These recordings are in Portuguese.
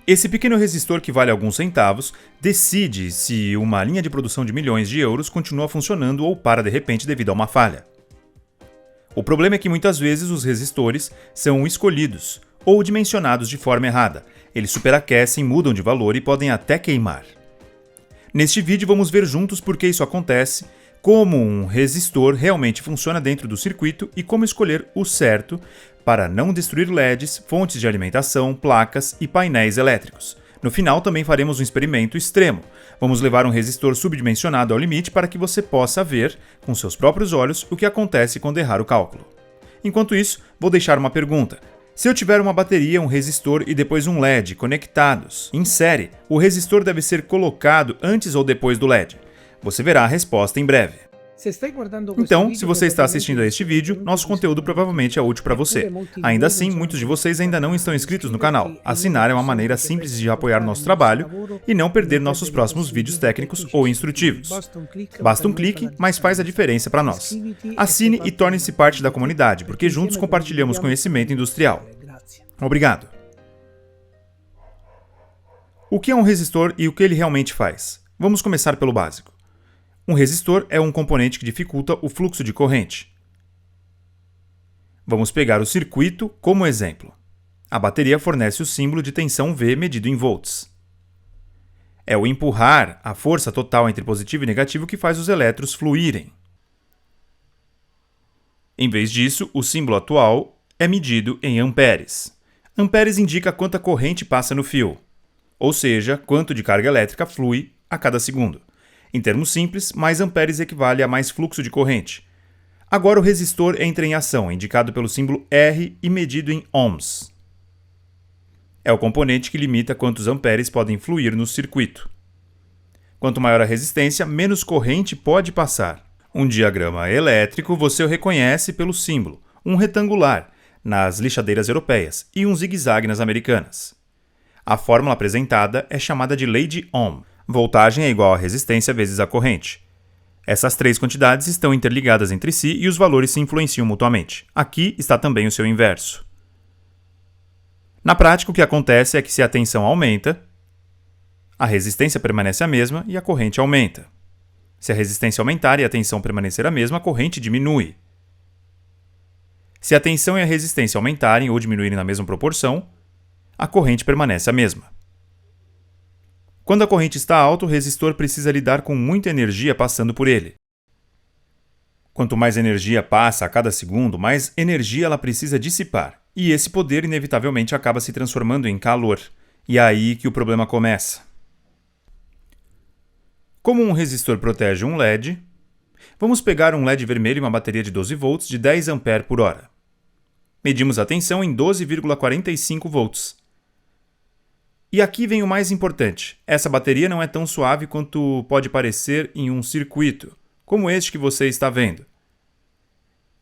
Esse pequeno resistor que vale alguns centavos decide se uma linha de produção de milhões de euros continua funcionando ou para de repente devido a uma falha. O problema é que muitas vezes os resistores são escolhidos ou dimensionados de forma errada. Eles superaquecem, mudam de valor e podem até queimar. Neste vídeo vamos ver juntos por que isso acontece, como um resistor realmente funciona dentro do circuito e como escolher o certo para não destruir LEDs, fontes de alimentação, placas e painéis elétricos. No final também faremos um experimento extremo. Vamos levar um resistor subdimensionado ao limite para que você possa ver, com seus próprios olhos, o que acontece quando errar o cálculo. Enquanto isso, vou deixar uma pergunta. Se eu tiver uma bateria, um resistor e depois um LED conectados em série, o resistor deve ser colocado antes ou depois do LED? Você verá a resposta em breve. Então, se você está assistindo a este vídeo, nosso conteúdo provavelmente é útil para você. Ainda assim, muitos de vocês ainda não estão inscritos no canal. Assinar é uma maneira simples de apoiar nosso trabalho e não perder nossos próximos vídeos técnicos ou instrutivos. Basta um clique, mas faz a diferença para nós. Assine e torne-se parte da comunidade, porque juntos compartilhamos conhecimento industrial. Obrigado. O que é um resistor e o que ele realmente faz? Vamos começar pelo básico. Um resistor é um componente que dificulta o fluxo de corrente. Vamos pegar o circuito como exemplo. A bateria fornece o símbolo de tensão V medido em volts. É o empurrar, a força total entre positivo e negativo que faz os elétrons fluírem. Em vez disso, o símbolo atual é medido em amperes. Amperes indica quanta corrente passa no fio, ou seja, quanto de carga elétrica flui a cada segundo. Em termos simples, mais amperes equivale a mais fluxo de corrente. Agora o resistor entra em ação, indicado pelo símbolo R e medido em ohms. É o componente que limita quantos amperes podem fluir no circuito. Quanto maior a resistência, menos corrente pode passar. Um diagrama elétrico você o reconhece pelo símbolo, um retangular nas lixadeiras europeias e um zigue-zague nas americanas. A fórmula apresentada é chamada de lei de Ohm. Voltagem é igual a resistência vezes a corrente. Essas três quantidades estão interligadas entre si e os valores se influenciam mutuamente. Aqui está também o seu inverso. Na prática, o que acontece é que se a tensão aumenta, a resistência permanece a mesma e a corrente aumenta. Se a resistência aumentar e a tensão permanecer a mesma, a corrente diminui. Se a tensão e a resistência aumentarem ou diminuírem na mesma proporção, a corrente permanece a mesma. Quando a corrente está alta, o resistor precisa lidar com muita energia passando por ele. Quanto mais energia passa a cada segundo, mais energia ela precisa dissipar. E esse poder inevitavelmente acaba se transformando em calor. E é aí que o problema começa. Como um resistor protege um LED, vamos pegar um LED vermelho e uma bateria de 12 volts de 10 A por hora. Medimos a tensão em 12,45 volts. E aqui vem o mais importante. Essa bateria não é tão suave quanto pode parecer em um circuito, como este que você está vendo.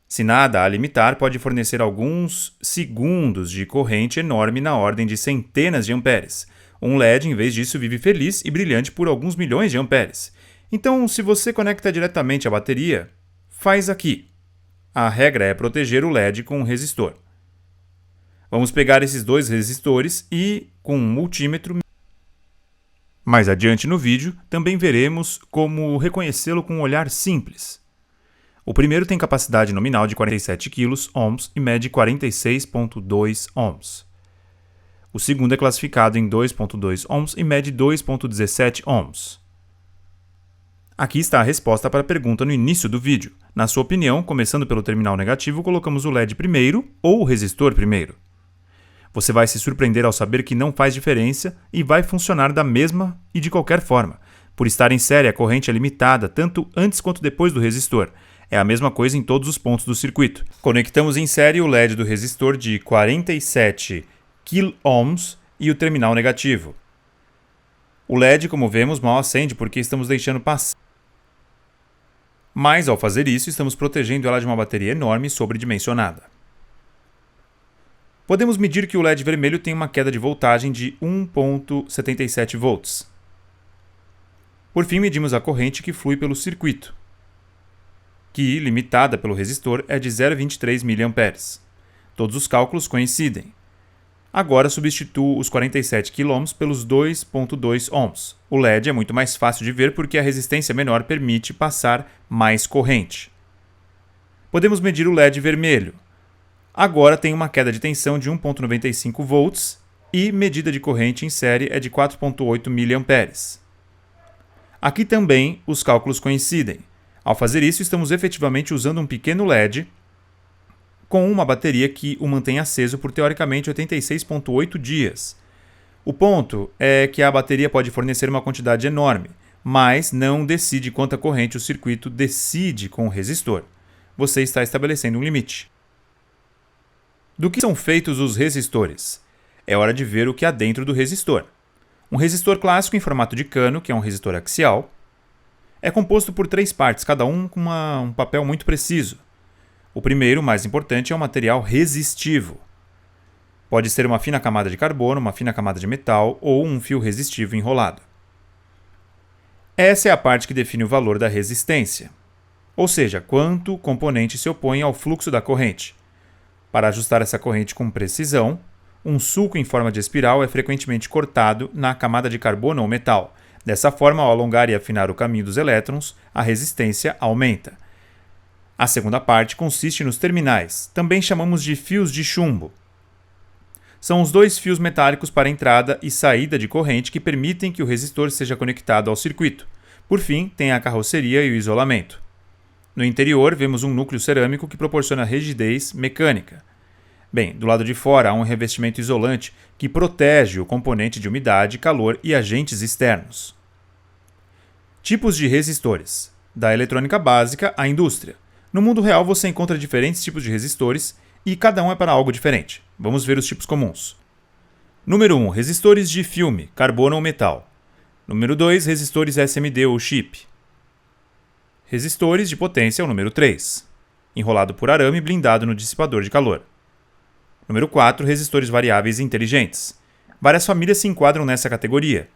Se nada a limitar, pode fornecer alguns segundos de corrente enorme na ordem de centenas de amperes. Um LED, em vez disso, vive feliz e brilhante por alguns milhões de amperes. Então, se você conecta diretamente a bateria, faz aqui. A regra é proteger o LED com um resistor. Vamos pegar esses dois resistores e, com um multímetro, mais adiante no vídeo, também veremos como reconhecê-lo com um olhar simples. O primeiro tem capacidade nominal de 47 kΩ e mede 46,2 ohms. O segundo é classificado em 2,2 ohms e mede 2,17 ohms. Aqui está a resposta para a pergunta no início do vídeo. Na sua opinião, começando pelo terminal negativo, colocamos o LED primeiro ou o resistor primeiro? Você vai se surpreender ao saber que não faz diferença e vai funcionar da mesma e de qualquer forma. Por estar em série, a corrente é limitada tanto antes quanto depois do resistor. É a mesma coisa em todos os pontos do circuito. Conectamos em série o LED do resistor de 47 kΩ e o terminal negativo. O LED, como vemos, mal acende porque estamos deixando passar. Mas, ao fazer isso, estamos protegendo ela de uma bateria enorme e sobredimensionada. Podemos medir que o LED vermelho tem uma queda de voltagem de 1,77 volts. Por fim, medimos a corrente que flui pelo circuito, que, limitada pelo resistor, é de 0,23 mA. Todos os cálculos coincidem. Agora substituo os 47 kΩ pelos 2.2 ohms. O LED é muito mais fácil de ver porque a resistência menor permite passar mais corrente. Podemos medir o LED vermelho. Agora tem uma queda de tensão de 1.95 volts e medida de corrente em série é de 4.8 mA. Aqui também os cálculos coincidem. Ao fazer isso, estamos efetivamente usando um pequeno LED com uma bateria que o mantém aceso por teoricamente 86,8 dias. O ponto é que a bateria pode fornecer uma quantidade enorme, mas não decide quanta corrente o circuito decide com o resistor. Você está estabelecendo um limite. Do que são feitos os resistores? É hora de ver o que há dentro do resistor. Um resistor clássico em formato de cano, que é um resistor axial, é composto por 3 partes, cada um com um papel muito preciso. O primeiro, mais importante, é o material resistivo. Pode ser uma fina camada de carbono, uma fina camada de metal ou um fio resistivo enrolado. Essa é a parte que define o valor da resistência, ou seja, quanto o componente se opõe ao fluxo da corrente. Para ajustar essa corrente com precisão, um sulco em forma de espiral é frequentemente cortado na camada de carbono ou metal. Dessa forma, ao alongar e afinar o caminho dos elétrons, a resistência aumenta. A segunda parte consiste nos terminais, também chamamos de fios de chumbo. São os 2 fios metálicos para entrada e saída de corrente que permitem que o resistor seja conectado ao circuito. Por fim, tem a carroceria e o isolamento. No interior, vemos um núcleo cerâmico que proporciona rigidez mecânica. Bem, do lado de fora há um revestimento isolante que protege o componente de umidade, calor e agentes externos. Tipos de resistores. Da eletrônica básica à indústria. No mundo real você encontra diferentes tipos de resistores e cada um é para algo diferente. Vamos ver os tipos comuns. Número 1. Resistores de filme, carbono ou metal. Número 2. Resistores SMD ou chip. Resistores de potência é o número 3. Enrolado por arame blindado no dissipador de calor. Número 4. Resistores variáveis inteligentes. Várias famílias se enquadram nessa categoria.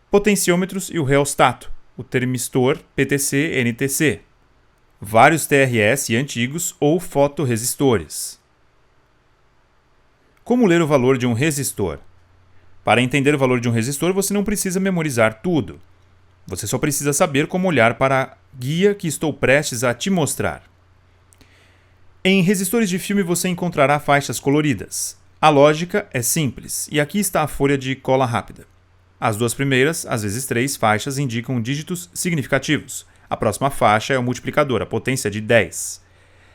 Potenciômetros e o reostato, o termistor PTC-NTC. Vários TRS antigos ou fotorresistores. Como ler o valor de um resistor? Para entender o valor de um resistor, você não precisa memorizar tudo. Você só precisa saber como olhar para a guia que estou prestes a te mostrar. Em resistores de filme você encontrará faixas coloridas. A lógica é simples, e aqui está a folha de cola rápida. As 2 primeiras, às vezes 3 faixas, indicam dígitos significativos. A próxima faixa é o multiplicador, a potência de 10.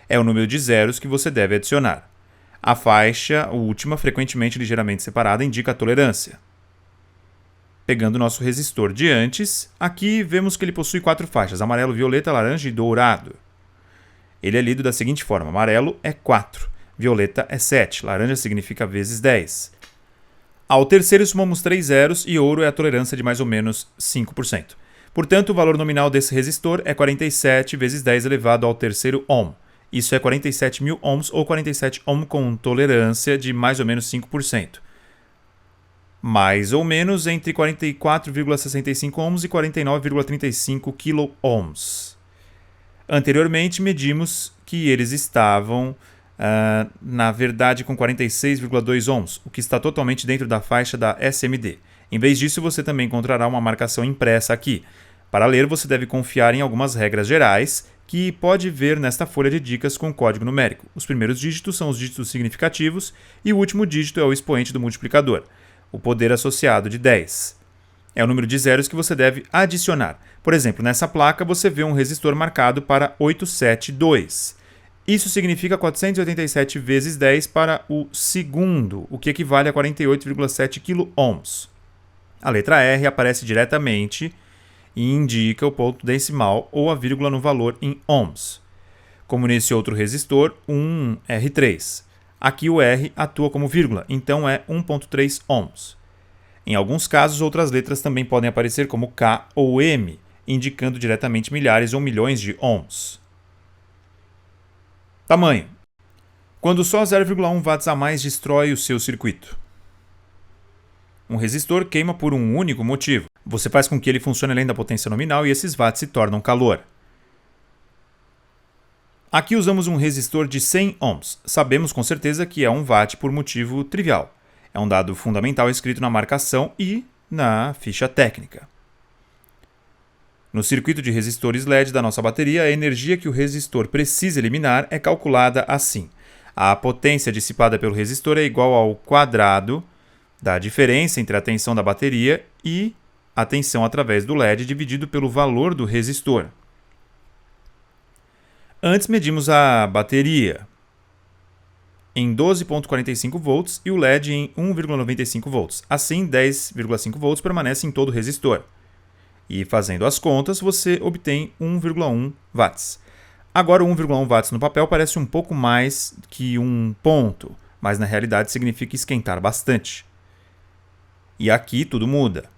É o número de zeros que você deve adicionar. A faixa última, frequentemente ligeiramente separada, indica a tolerância. Pegando o nosso resistor de antes, aqui vemos que ele possui 4 faixas, amarelo, violeta, laranja e dourado. Ele é lido da seguinte forma: amarelo é 4, violeta é 7, laranja significa vezes 10. Ao terceiro somamos 3 zeros e ouro é a tolerância de mais ou menos 5%. Portanto, o valor nominal desse resistor é 47 vezes 10 elevado ao terceiro ohm. Isso é 47.000 ohms ou 47 ohm com tolerância de mais ou menos 5%. Mais ou menos entre 44,65 ohms e 49,35 kΩ. Anteriormente, medimos que eles estavam, na verdade, com 46,2 ohms, o que está totalmente dentro da faixa da SMD. Em vez disso, você também encontrará uma marcação impressa aqui. Para ler, você deve confiar em algumas regras gerais que pode ver nesta folha de dicas com código numérico. Os primeiros dígitos são os dígitos significativos e o último dígito é o expoente do multiplicador, o poder associado de 10. É o número de zeros que você deve adicionar. Por exemplo, nessa placa você vê um resistor marcado para 872. Isso significa 487 vezes 10 para o segundo, o que equivale a 48,7 kΩ. A letra R aparece diretamente e indica o ponto decimal ou a vírgula no valor em ohms. Como nesse outro resistor, um R3. Aqui o R atua como vírgula, então é 1,3 ohms. Em alguns casos, outras letras também podem aparecer como K ou M, indicando diretamente milhares ou milhões de ohms. Tamanho. Quando só 0,1 watts a mais destrói o seu circuito. Um resistor queima por um único motivo. Você faz com que ele funcione além da potência nominal e esses watts se tornam calor. Aqui usamos um resistor de 100 ohms. Sabemos com certeza que é 1 watt por motivo trivial. É um dado fundamental escrito na marcação e na ficha técnica. No circuito de resistores LED da nossa bateria, a energia que o resistor precisa eliminar é calculada assim. A potência dissipada pelo resistor é igual ao quadrado da diferença entre a tensão da bateria e a tensão através do LED dividido pelo valor do resistor. Antes medimos a bateria em 12,45 volts e o LED em 1,95 volts. Assim, 10,5 volts permanece em todo o resistor. E fazendo as contas, você obtém 1,1 watts. Agora, 1,1 watts no papel parece um pouco mais que um ponto, mas na realidade significa esquentar bastante. E aqui tudo muda.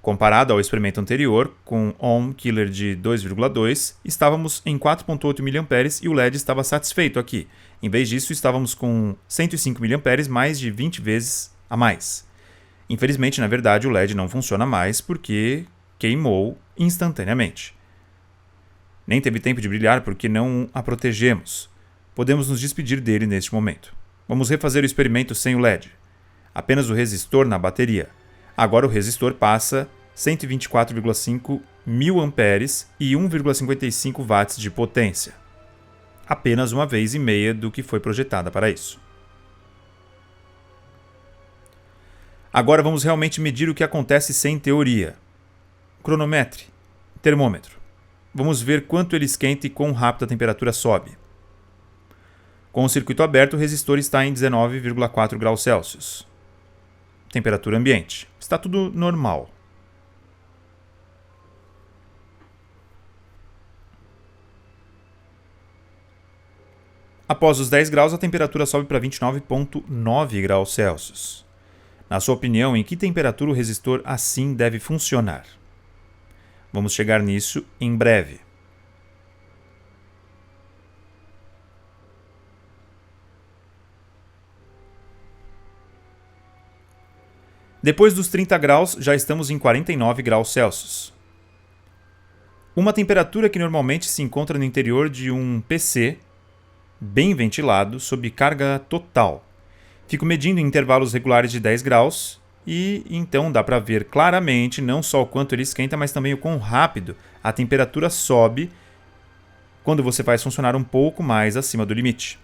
Comparado ao experimento anterior, com Ohm Killer de 2,2, estávamos em 4,8 mA e o LED estava satisfeito aqui. Em vez disso, estávamos com 105 mA, mais de 20 vezes a mais. Infelizmente, na verdade, o LED não funciona mais porque queimou instantaneamente. Nem teve tempo de brilhar porque não a protegemos. Podemos nos despedir dele neste momento. Vamos refazer o experimento sem o LED. Apenas o resistor na bateria. Agora o resistor passa 124,5 mA e 1,55 watts de potência. Apenas uma vez e meia do que foi projetada para isso. Agora vamos realmente medir o que acontece sem teoria. Cronometre, termômetro. Vamos ver quanto ele esquenta e quão rápido a temperatura sobe. Com o circuito aberto, o resistor está em 19,4 graus Celsius. Temperatura ambiente. Está tudo normal. Após os 10 graus, a temperatura sobe para 29,9 graus Celsius. Na sua opinião, em que temperatura o resistor assim deve funcionar? Vamos chegar nisso em breve. Depois dos 30 graus, já estamos em 49 graus Celsius. Uma temperatura que normalmente se encontra no interior de um PC bem ventilado, sob carga total. Fico medindo em intervalos regulares de 10 graus e então dá para ver claramente não só o quanto ele esquenta, mas também o quão rápido a temperatura sobe quando você faz funcionar um pouco mais acima do limite.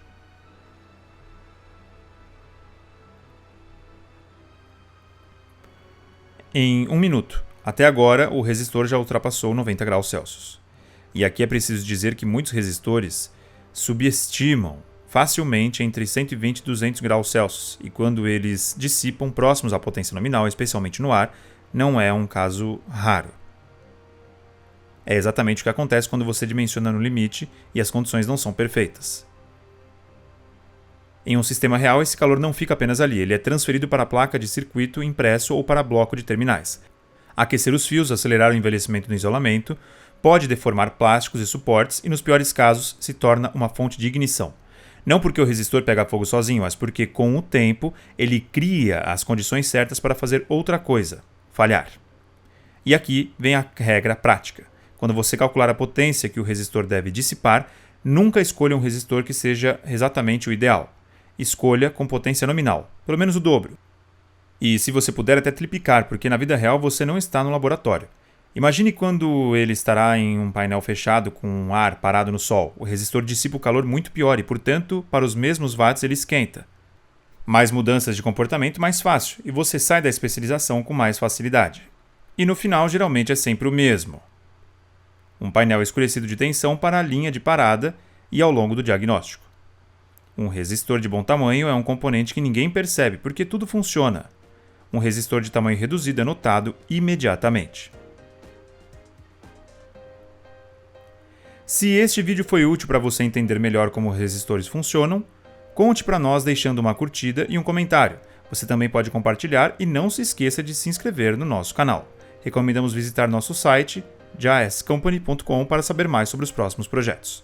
Em 1 minuto. Até agora, o resistor já ultrapassou 90 graus Celsius. E aqui é preciso dizer que muitos resistores subestimam facilmente entre 120 e 200 graus Celsius, e quando eles dissipam próximos à potência nominal, especialmente no ar, não é um caso raro. É exatamente o que acontece quando você dimensiona no limite e as condições não são perfeitas. Em um sistema real, esse calor não fica apenas ali, ele é transferido para a placa de circuito impresso ou para bloco de terminais. Aquecer os fios, acelerar o envelhecimento do isolamento, pode deformar plásticos e suportes e, nos piores casos, se torna uma fonte de ignição. Não porque o resistor pega fogo sozinho, mas porque, com o tempo, ele cria as condições certas para fazer outra coisa, falhar. E aqui vem a regra prática. Quando você calcular a potência que o resistor deve dissipar, nunca escolha um resistor que seja exatamente o ideal. Escolha com potência nominal, pelo menos o dobro. E se você puder, até triplicar, porque na vida real você não está no laboratório. Imagine quando ele estará em um painel fechado com ar parado no sol. O resistor dissipa o calor muito pior e, portanto, para os mesmos watts ele esquenta. Mais mudanças de comportamento, mais fácil, e você sai da especialização com mais facilidade. E no final, geralmente é sempre o mesmo. Um painel escurecido de tensão para a linha de parada e ao longo do diagnóstico. Um resistor de bom tamanho é um componente que ninguém percebe porque tudo funciona. Um resistor de tamanho reduzido é notado imediatamente. Se este vídeo foi útil para você entender melhor como resistores funcionam, conte para nós deixando uma curtida e um comentário. Você também pode compartilhar e não se esqueça de se inscrever no nosso canal. Recomendamos visitar nosso site jascompany.com para saber mais sobre os próximos projetos.